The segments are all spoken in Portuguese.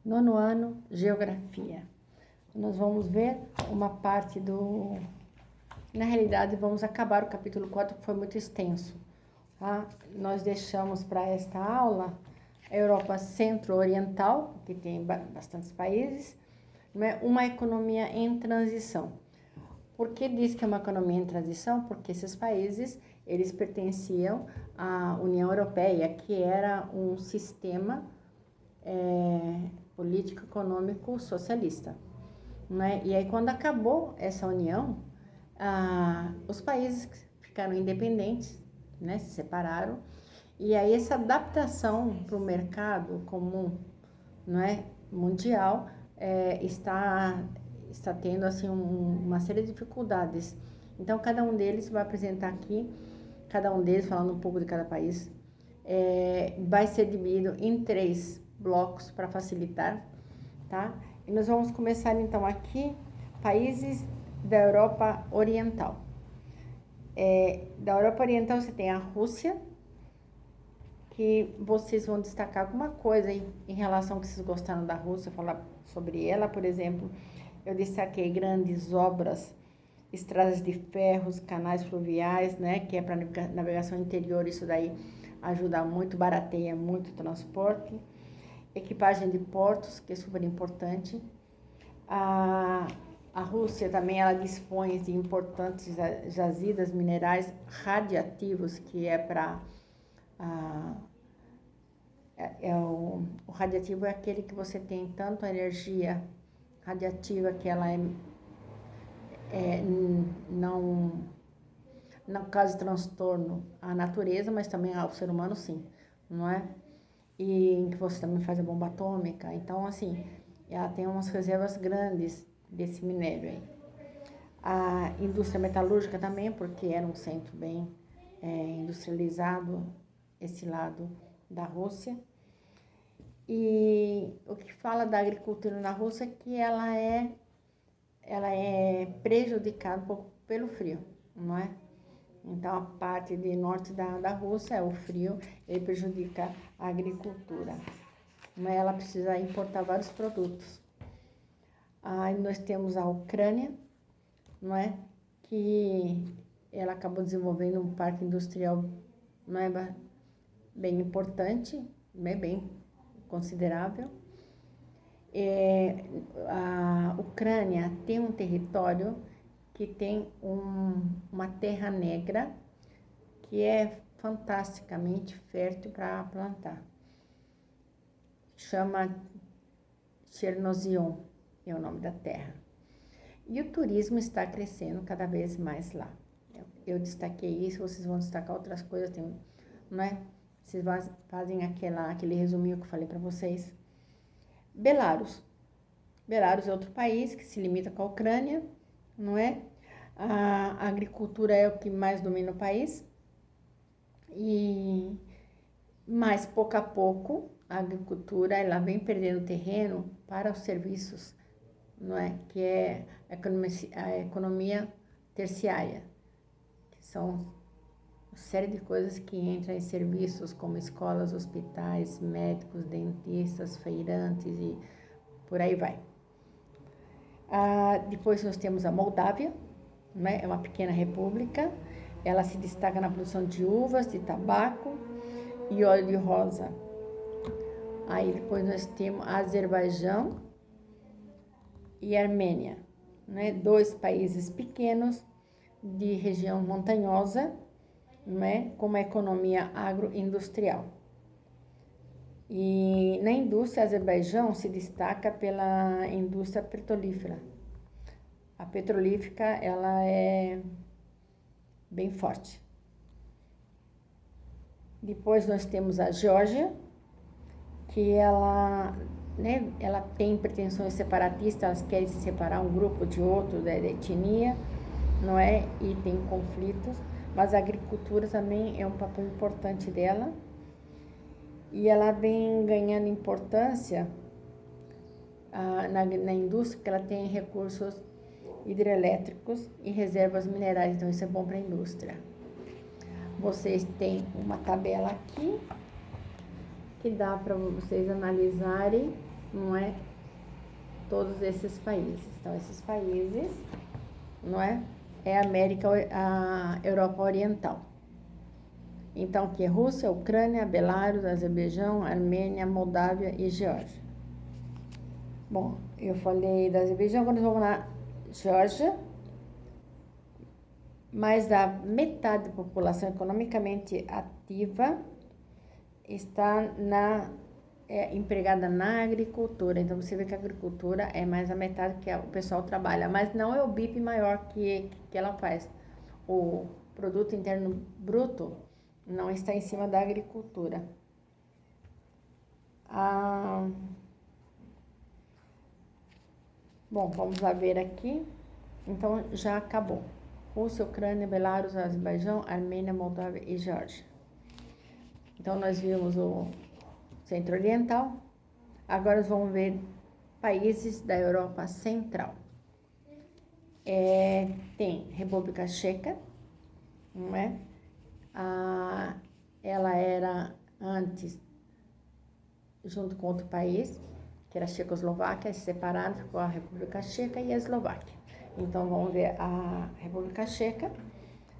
Nono ano, Geografia. Nós vamos ver uma parte do... Na realidade, vamos acabar o capítulo 4, que foi muito extenso. Tá? Nós deixamos para esta aula a Europa Centro-Oriental, que tem bastantes países, né? Uma economia em transição. Por que diz que é uma economia em transição? Porque esses países, eles pertenciam à União Europeia, que era um sistema político, econômico, socialista. Né? E aí, quando acabou essa união, os países ficaram independentes, né? Se separaram, e aí essa adaptação para o mercado comum, não é? Mundial está tendo assim uma série de dificuldades. Então, cada um deles vai apresentar aqui, cada um deles falando um pouco de cada país, vai ser dividido em 3 blocos para facilitar, tá? E nós vamos começar então aqui, países da Europa Oriental. Da Europa Oriental você tem a Rússia, que vocês vão destacar alguma coisa em relação ao que vocês gostaram da Rússia, falar sobre ela. Por exemplo, eu destaquei grandes obras, estradas de ferros, canais fluviais, né, que é para navegação interior, isso daí ajuda muito, barateia muito o transporte. Equipagem de portos, que é super importante. A Rússia também, ela dispõe de importantes jazidas minerais radiativos, que é para... o radiativo é aquele que você tem tanto a energia radiativa, que ela não causa transtorno à natureza, mas também ao ser humano, sim, não é? E em que você também faz a bomba atômica. Então, assim, ela tem umas reservas grandes desse minério aí. A indústria metalúrgica também, porque era um centro bem industrializado, esse lado da Rússia. E o que fala da agricultura na Rússia é que ela é prejudicada um pouco pelo frio, não é? Então, a parte de norte da Rússia, o frio, ele prejudica a agricultura. Mas ela precisa importar vários produtos. Aí nós temos a Ucrânia, não é? Que ela acabou desenvolvendo um parque industrial, não é? Bem importante, bem considerável. A Ucrânia tem um território que tem uma terra negra que é fantasticamente fértil para plantar. Chama Chernozion, é o nome da terra. E o turismo está crescendo cada vez mais lá. Eu destaquei isso, vocês vão destacar outras coisas, não é? Vocês fazem aquele resuminho que eu falei para vocês. Belarus é outro país que se limita com a Ucrânia, não é? A agricultura é o que mais domina o país. Mas pouco a pouco a agricultura ela vem perdendo terreno para os serviços, não é? Que é a economia terciária, que são uma série de coisas que entram em serviços como escolas, hospitais, médicos, dentistas, feirantes e por aí vai. Depois nós temos a Moldávia, né? É uma pequena república, ela se destaca na produção de uvas, de tabaco e óleo de rosa. Aí depois nós temos Azerbaijão e Armênia, né? 2 países pequenos de região montanhosa, né? Com uma economia agroindustrial. E na indústria, Azerbaijão se destaca pela indústria petrolífera. A petrolífica, ela é bem forte. Depois nós temos a Geórgia, que ela tem pretensões separatistas, elas querem se separar um grupo de outro, da etnia, não é? E tem conflitos, mas a agricultura também é um papel importante dela. E ela vem ganhando importância na indústria, porque ela tem recursos hidrelétricos e reservas minerais, então isso é bom para a indústria. Vocês têm uma tabela aqui, que dá para vocês analisarem não é? Todos esses países. Então, esses países, não é? É a Europa Oriental. Então, que é Rússia, Ucrânia, Belarus, Azerbaijão, Armênia, Moldávia e Geórgia. Bom, eu falei da Azerbaijão, agora vamos na Geórgia. Mais da metade da população economicamente ativa está empregada na agricultura. Então, você vê que a agricultura é mais a metade que o pessoal trabalha, mas não é o BIP maior que ela faz. O produto interno bruto não está em cima da agricultura. Bom, vamos lá ver aqui. Então, já acabou. Rússia, Ucrânia, Belarus, Azerbaijão, Armênia, Moldávia e Geórgia. Então, nós vimos o Centro-Oriental. Agora, vamos ver países da Europa Central. Tem República Tcheca, não é? Ela era antes, junto com outro país, que era a Tchecoslováquia, se separaram, ficou a República Tcheca e a Eslováquia. Então, vamos ver a República Tcheca,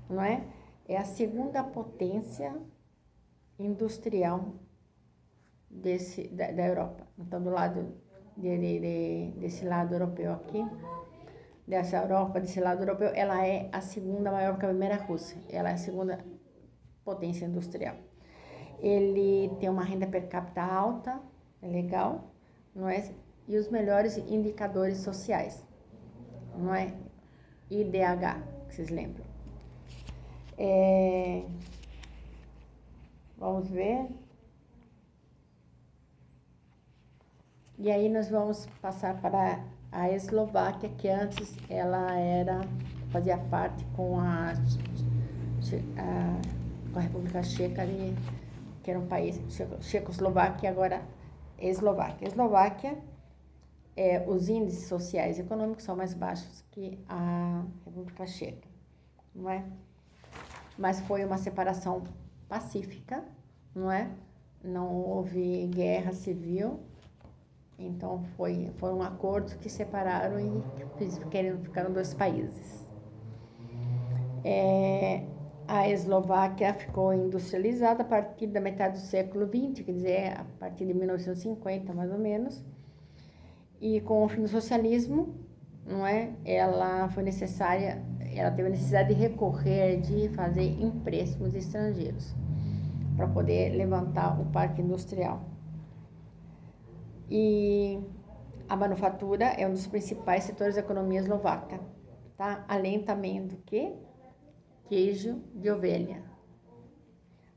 não é? É a segunda potência industrial da Europa. Então, do lado desse lado europeu aqui, dessa Europa, desse lado europeu, ela é a segunda maior que a primeira Rússia. Ela é a segunda potência industrial. Ele tem uma renda per capita alta, é legal, não é? E os melhores indicadores sociais, não é? IDH, que vocês lembram. Vamos ver. E aí nós vamos passar para a Eslováquia, que antes ela fazia parte com a República Tcheca, que era um país, Tchecoslováquia, agora Eslováquia. Eslováquia, os índices sociais e econômicos são mais baixos que a República Tcheca, não é? Mas foi uma separação pacífica, não é? Não houve guerra civil, então foram acordos que separaram e ficaram dois países. A Eslováquia ficou industrializada a partir da metade do século XX, quer dizer, a partir de 1950, mais ou menos. E com o fim do socialismo, não é? Ela teve a necessidade de recorrer, de fazer empréstimos estrangeiros para poder levantar o parque industrial. E a manufatura é um dos principais setores da economia eslovaca, tá? Além também do que? Queijo de ovelha.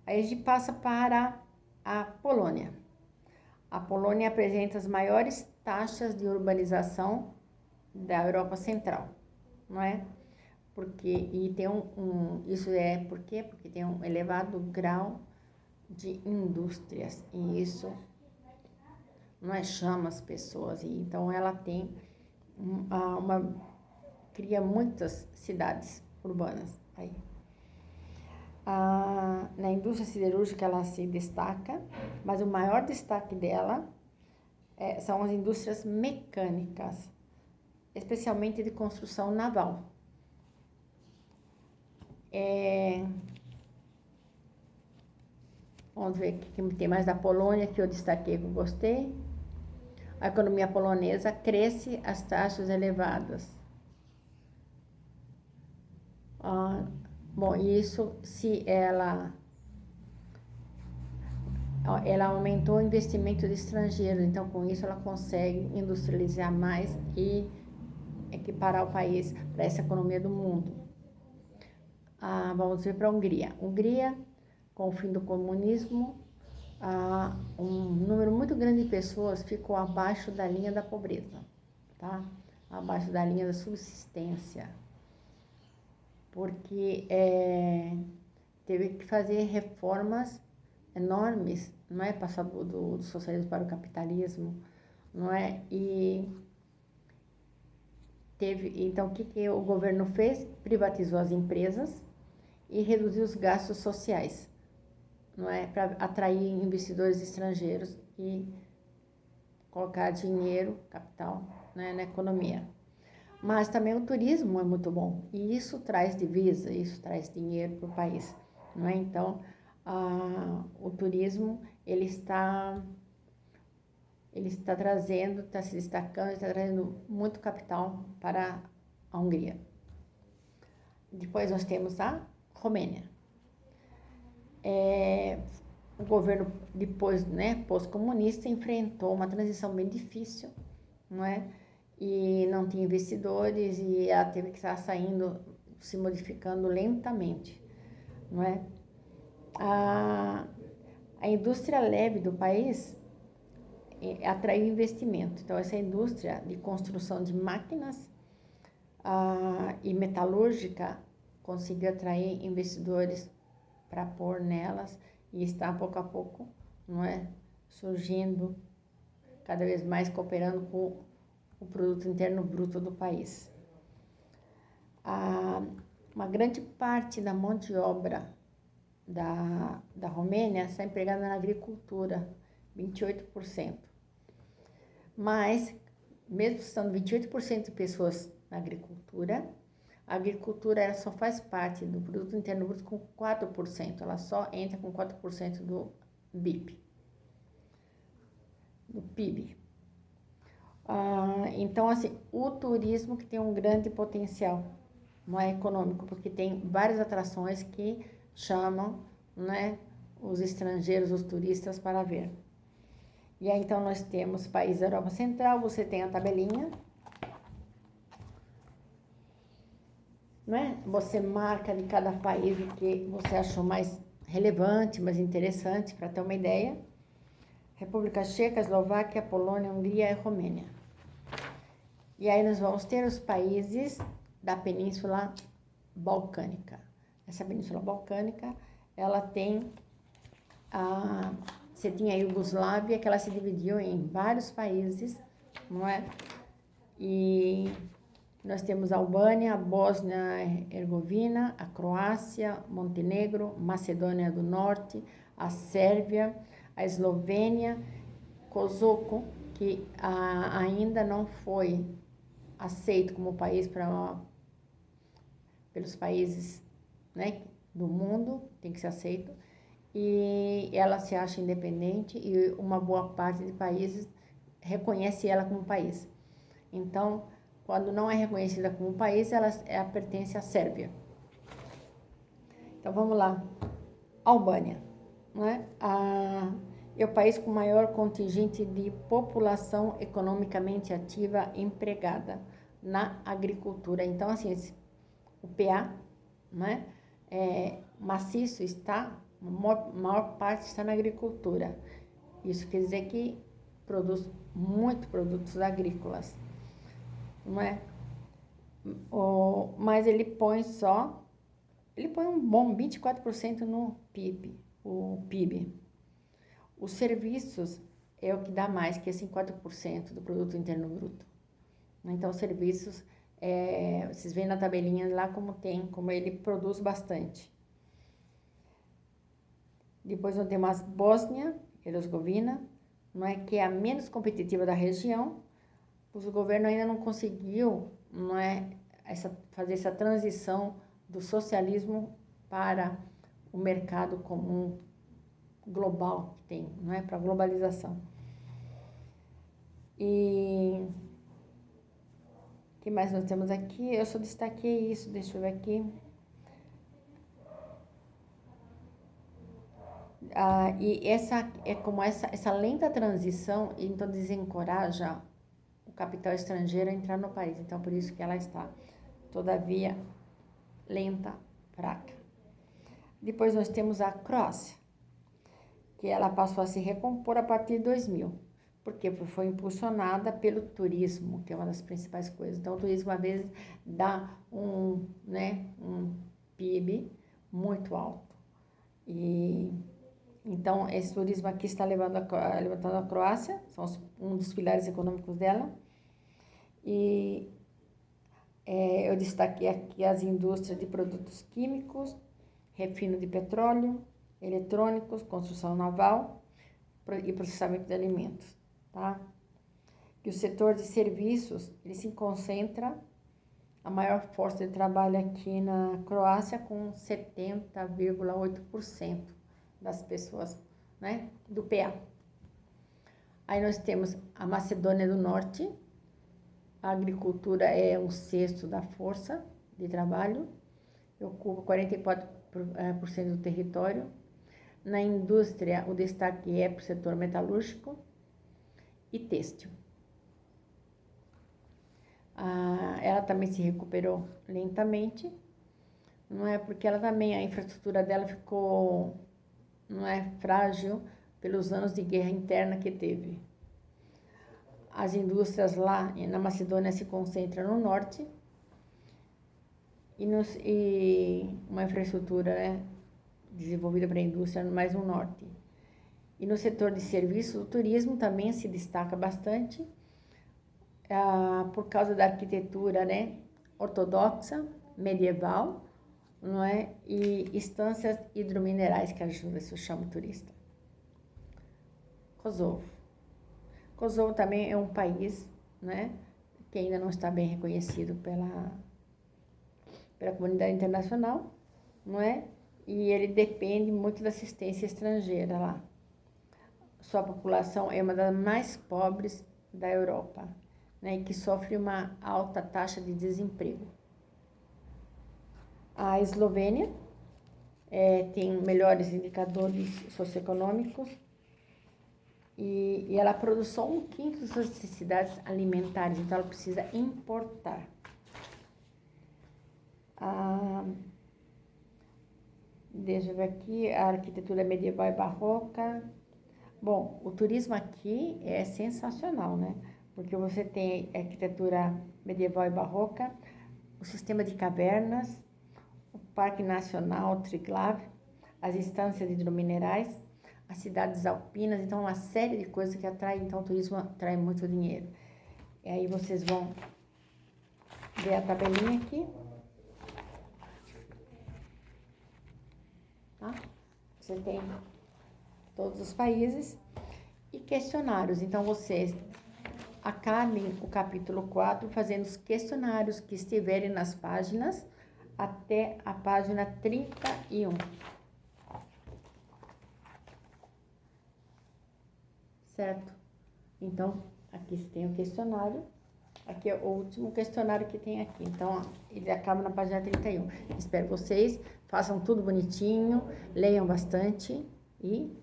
Aí a gente passa para a Polônia. A Polônia apresenta as maiores taxas de urbanização da Europa Central, não é? Porque tem um elevado grau de indústrias e isso não é, chama as pessoas. E então ela tem cria muitas cidades urbanas aí. Na indústria siderúrgica ela se destaca, mas o maior destaque dela são as indústrias mecânicas, especialmente de construção naval. Vamos ver o que tem mais da Polônia, que eu destaquei, que eu gostei. A economia polonesa cresce às taxas elevadas. Bom, isso se ela aumentou o investimento de estrangeiros, então com isso ela consegue industrializar mais e equiparar o país para essa economia do mundo. Vamos ver para a Hungria. Hungria, com o fim do comunismo, um número muito grande de pessoas ficou abaixo da linha da pobreza, tá? Abaixo da linha da subsistência, porque teve que fazer reformas enormes, não é? Passar do socialismo para o capitalismo, não é? Então, o que o governo fez? Privatizou as empresas e reduziu os gastos sociais, não é? Para atrair investidores estrangeiros e colocar dinheiro, capital, né, na economia. Mas também o turismo é muito bom e isso traz divisa, isso traz dinheiro para o país, não é? Então, o turismo ele está trazendo, está se destacando, está trazendo muito capital para a Hungria. Depois nós temos a Romênia. O governo depois, né, pós-comunista, enfrentou uma transição bem difícil, não é? E não tinha investidores e ela teve que estar saindo, se modificando lentamente, não é? A indústria leve do país atraiu investimento. Então, essa indústria de construção de máquinas e metalúrgica conseguiu atrair investidores para pôr nelas e está pouco a pouco, não é, surgindo cada vez mais, cooperando com o produto interno bruto do país. Uma grande parte da mão de obra da Romênia está empregada na agricultura, 28%. Mas, mesmo estando 28% de pessoas na agricultura, a agricultura ela só faz parte do produto interno bruto com 4%, ela só entra com 4% do BIP, do PIB. Então, assim, o turismo que tem um grande potencial, não é, econômico, porque tem várias atrações que chamam, né, os estrangeiros, os turistas para ver. E aí, então, nós temos países da Europa Central, você tem a tabelinha, né? Você marca de cada país o que você achou mais relevante, mais interessante, para ter uma ideia. República Tcheca, Eslováquia, Polônia, Hungria e Romênia. E aí nós vamos ter os países da Península Balcânica. Essa Península Balcânica, ela tem você tinha a Iugoslávia, que ela se dividiu em vários países, não é? E nós temos a Albânia, a Bósnia-Herzegovina, a Croácia, Montenegro, Macedônia do Norte, a Sérvia, a Eslovênia, Kosovo, que ainda não foi aceito como país pelos países, né, do mundo, tem que ser aceito, e ela se acha independente e uma boa parte de países reconhece ela como país. Então, quando não é reconhecida como país, ela pertence à Sérvia. Então, vamos lá. Albânia, né? É o país com maior contingente de população economicamente ativa empregada na agricultura. Então, assim, o PA, né, maciço está, a maior parte está na agricultura. Isso quer dizer que produz muito produtos agrícolas, não é? Mas ele põe um bom 24% no PIB, o PIB. Os serviços é o que dá mais, que é 50% do produto interno bruto. Então, os serviços, vocês veem na tabelinha lá como ele produz bastante. Depois nós temos a Bósnia-Herzegovina, não é, que é a menos competitiva da região. O governo ainda não conseguiu, não é, fazer essa transição do socialismo para o mercado comum global que tem, não é, para a globalização. E o que mais nós temos aqui? Eu só destaquei isso, deixa eu ver aqui. E essa lenta transição, então desencoraja o capital estrangeiro a entrar no país. Então, por isso que ela está, todavia, lenta, fraca. Depois nós temos a Croácia, que ela passou a se recompor a partir de 2000, porque foi impulsionada pelo turismo, que é uma das principais coisas. Então, o turismo, às vezes, dá um PIB muito alto. Então, esse turismo aqui está levantando a Croácia, são um dos pilares econômicos dela. E eu destaquei aqui as indústrias de produtos químicos, refino de petróleo, eletrônicos, construção naval e processamento de alimentos, tá? que o setor de serviços, ele se concentra a maior força de trabalho aqui na Croácia, com 70,8% das pessoas, né, do PA. Aí nós temos a Macedônia do Norte, a agricultura é 1/6 da força de trabalho, ocupa 44% do território. Na indústria, o destaque é para o setor metalúrgico e têxtil. Ela também se recuperou lentamente, não é, porque ela também, a infraestrutura dela ficou, não é, frágil pelos anos de guerra interna que teve. As indústrias lá na Macedônia se concentram no norte e uma infraestrutura, né, desenvolvida para a indústria mais no norte. E no setor de serviços, o turismo também se destaca bastante, por causa da arquitetura, né, ortodoxa, medieval, não é, e estâncias hidrominerais que ajudam, isso chama o turista. Kosovo. Kosovo também é um país, né, que ainda não está bem reconhecido pela comunidade internacional, não é? E ele depende muito da assistência estrangeira lá. Sua população é uma das mais pobres da Europa, né, e que sofre uma alta taxa de desemprego. A Eslovênia tem melhores indicadores socioeconômicos e ela produz só 1/5 das suas necessidades alimentares, então ela precisa importar. Deixa eu ver aqui, a arquitetura medieval e barroca. Bom, o turismo aqui é sensacional, né? Porque você tem arquitetura medieval e barroca, o sistema de cavernas, o Parque Nacional Triglav, as estâncias hidrominerais, as cidades alpinas, então uma série de coisas que atraem, então o turismo atrai muito dinheiro. E aí vocês vão ver a tabelinha aqui. Tá? Você tem todos os países e questionários. Então, vocês acabem o capítulo 4 fazendo os questionários que estiverem nas páginas até a página 31. Certo? Então, aqui você tem o questionário. Aqui é o último questionário que tem aqui. Então, ele acaba na página 31. Espero vocês façam tudo bonitinho, leiam bastante e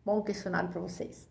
bom questionário para vocês.